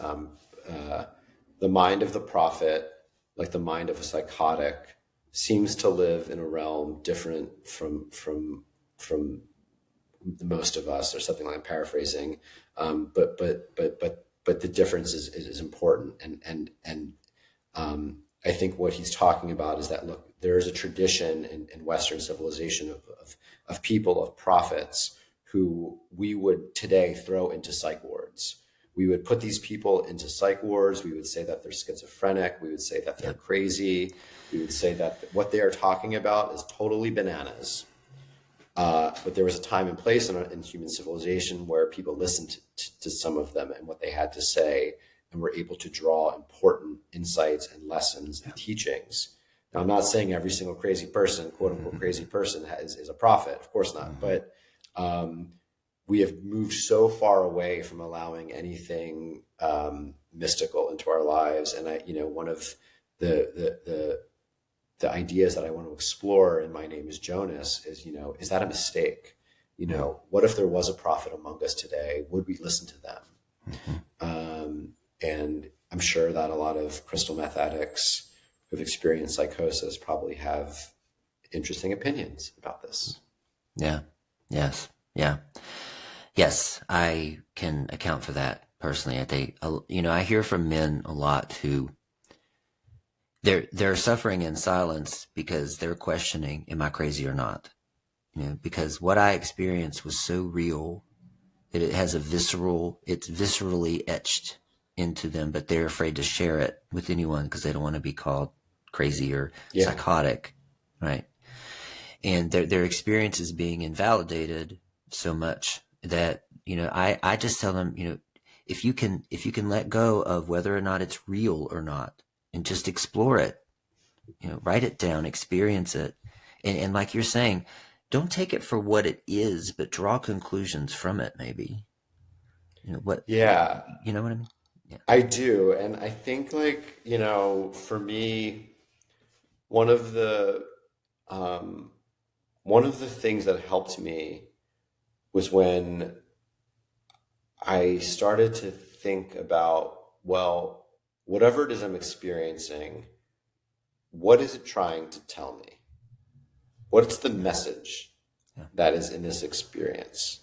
the mind of the prophet, like the mind of a psychotic, seems to live in a realm different from the most of us, or something like, I'm paraphrasing. But the difference is important. And I think what he's talking about is that, look, there is a tradition in Western civilization of people, of prophets, who we would today throw into psych wards. We would put these people into psych wards. We would say that they're schizophrenic. We would say that they're crazy. We would say that what they are talking about is totally bananas. But there was a time and place in human civilization where people listened to some of them and what they had to say, and were able to draw important insights and lessons and teachings. Now, I'm not saying every single crazy person, quote unquote crazy person, is a prophet. Of course not. But we have moved so far away from allowing anything mystical into our lives. And one of the the ideas that I want to explore in My Name is Jonas is, you know, is that a mistake? You know, what if there was a prophet among us today? Would we listen to them? And I'm sure that a lot of crystal meth addicts who've experienced psychosis probably have interesting opinions about this. Yeah. Yes. Yeah. Yes. I can account for that personally. I think, you know, I hear from men a lot who they're suffering in silence because they're questioning, am I crazy or not? You know, because what I experienced was so real that it has it's viscerally etched into them, but they're afraid to share it with anyone because they don't want to be called crazy or psychotic, right? And their experience is being invalidated so much that, you know, I just tell them, you know, if you can let go of whether or not it's real or not and just explore it, you know, write it down, experience it. And like you're saying, don't take it for what it is, but draw conclusions from it, maybe. You know what? Yeah, You know what I mean? Yeah. I do. And I think, like, you know, for me, one of the um, one of the things that helped me was when I started to think about, well, whatever it is I'm experiencing, what is it trying to tell me? What's the message that is in this experience?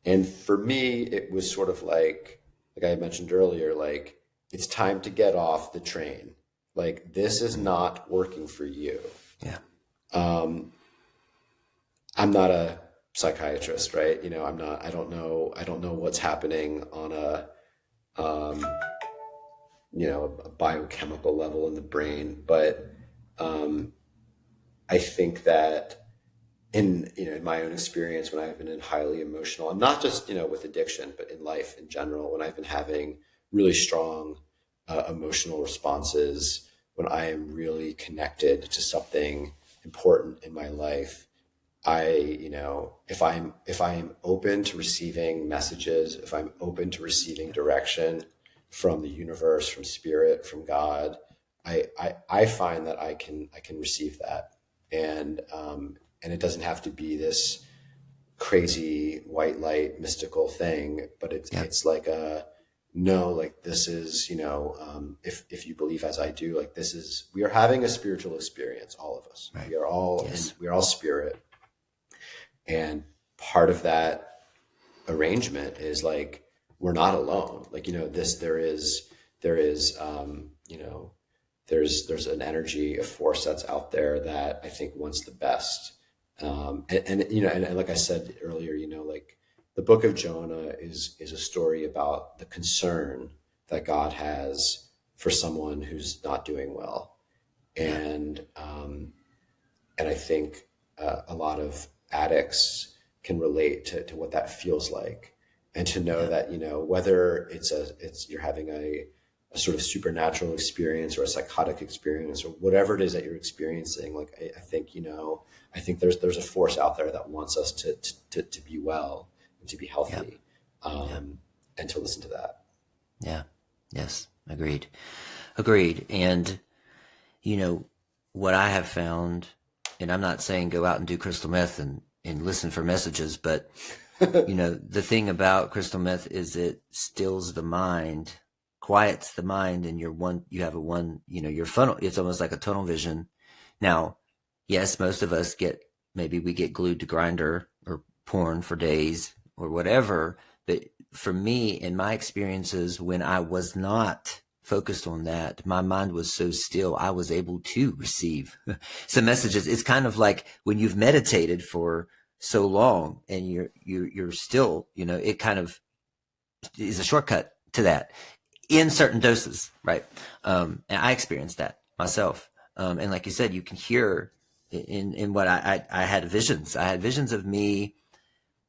And for me, it was sort of like I mentioned earlier, like, it's time to get off the train. Like, this is not working for you. Yeah. I'm not a psychiatrist, right? You know, I don't know what's happening on you know, a biochemical level in the brain, but I think that in my own experience, when I've been in highly emotional, and not just, you know, with addiction, but in life in general, when I've been having really strong emotional responses, when I am really connected to something important in my life, you know, if I'm open to receiving messages, if I'm open to receiving direction from the universe, from spirit, from God, I find that I can receive that. And it doesn't have to be this crazy white light mystical thing, but it's like like, this is, you know, if you believe as I do, like, we are having a spiritual experience, all of us. Right. We are all spirit. And part of that arrangement is, like, we're not alone. Like, you know, there is, you know, there's an energy, a force that's out there that I think wants the best. And you know, and like I said earlier, you know, like, the book of Jonah is a story about the concern that God has for someone who's not doing well. And I think a lot of addicts can relate to what that feels like, and to know that, you know, whether you're having a sort of supernatural experience or a psychotic experience or whatever it is that you're experiencing, like, I think, you know, I think there's a force out there that wants us to be well and to be healthy, and to listen to that. Yeah. Yes. Agreed. And, you know, what I have found, and I'm not saying go out and do crystal meth and listen for messages, but, you know, the thing about crystal meth is it stills the mind, quiets the mind, and you have your funnel. It's almost like a tunnel vision. Now, yes, most of us get glued to Grindr or porn for days or whatever. But for me, in my experiences, when I was not focused on that, my mind was so still, I was able to receive some messages. It's kind of like when you've meditated for so long and you're still, you know, it kind of is a shortcut to that in certain doses, right? And I experienced that myself. And like you said, you can hear in what I had visions. I had visions of me.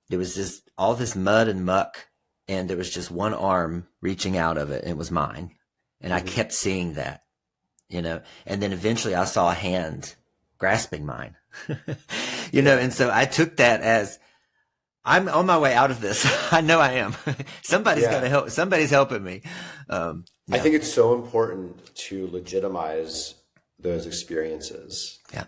There was all this mud and muck, and there was just one arm reaching out of it, and it was mine. And I kept seeing that, you know, and then eventually I saw a hand grasping mine, you know, and so I took that as, I'm on my way out of this. I know I am. Somebody's got to help. Somebody's helping me. I think it's so important to legitimize those experiences. Yeah.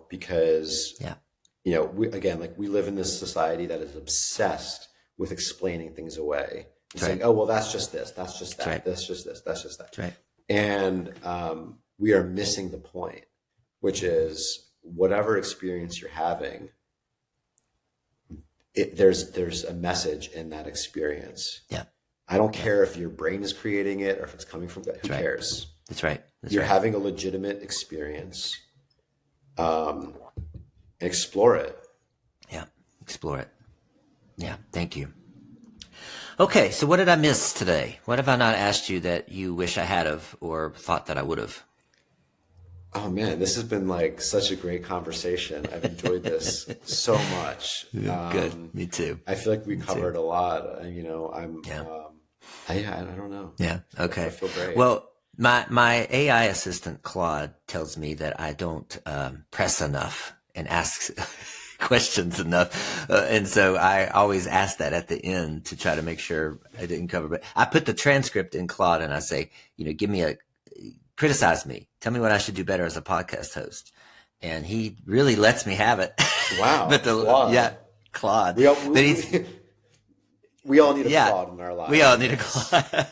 Because Yeah. we live in this society that is obsessed with explaining things away and saying, right. oh, well, that's just this, that's just that, right. that's just this, that's just that. That's right. And we are missing the point, which is whatever experience you're having, there's a message in that experience. Yeah. I don't care if your brain is creating it or if it's coming from, who cares? That's right. You're having a legitimate experience. Explore it. Yeah. Explore it. Yeah. Thank you. Okay. So what did I miss today? What have I not asked you that you wish I had of or thought that I would have? Oh man, this has been like such a great conversation. I've enjoyed this so much. Good. Me too. I feel like we covered a lot. I don't know. Yeah. Okay. I feel great. Well, my AI assistant Claude tells me that I don't press enough and ask questions enough, and so I always ask that at the end to try to make sure I didn't cover. But I put the transcript in Claude and I say, criticize me, tell me what I should do better as a podcast host, and he really lets me have it. Wow. But Claude. Claude. We all need a Claude in our lives. We all need a Claude.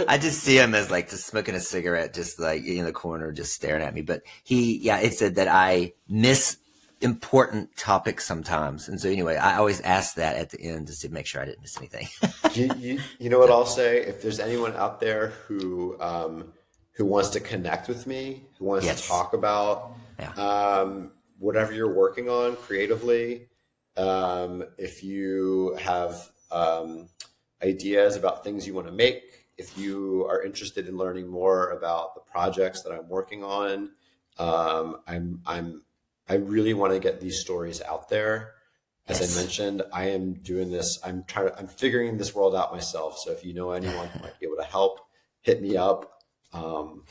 I just see him as like just smoking a cigarette, just like in the corner, just staring at me. But it said that I miss important topics sometimes. And so anyway, I always ask that at the end just to make sure I didn't miss anything. You know what I'll say? If there's anyone out there who wants to connect with me, who wants to talk about whatever you're working on creatively, if you have ideas about things you want to make, if you are interested in learning more about the projects that I'm working on, I really want to get these stories out there. As I mentioned, I am doing this. I'm figuring this world out myself. So if you know anyone who might be able to help, hit me up. I want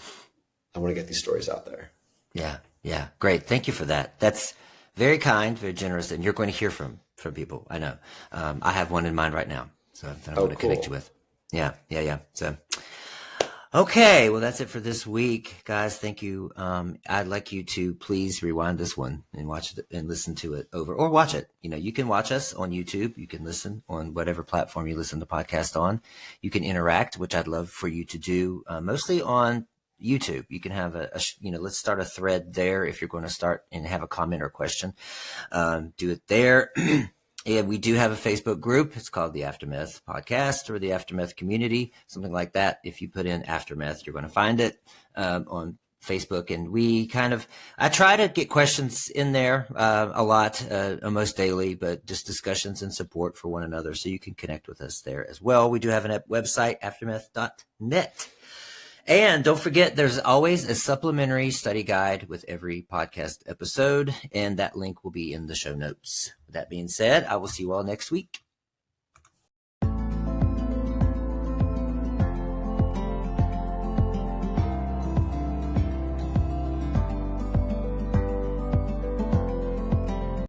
to get these stories out there. Yeah. Yeah. Great. Thank you for that. That's very kind, very generous. And you're going to hear from people. I know. I have one in mind right now. So that I'm going to connect you with. Yeah. So, okay. Well, that's it for this week, guys. Thank you. I'd like you to please rewind this one and watch it and listen to it over, or watch it. You can watch us on YouTube. You can listen on whatever platform you listen to podcast on. You can interact, which I'd love for you to do, mostly on YouTube. You can have let's start a thread there. If you're going to start and have a comment or question, do it there. And we do have a Facebook group. It's called the Aftermath Podcast or the Aftermath Community, something like that. If you put in Aftermath, you're going to find it on Facebook. And I try to get questions in there a lot, almost daily, but just discussions and support for one another. So you can connect with us there as well. We do have a website, aftermath.net. And don't forget, there's always a supplementary study guide with every podcast episode, and that link will be in the show notes. With that being said, I will see you all next week.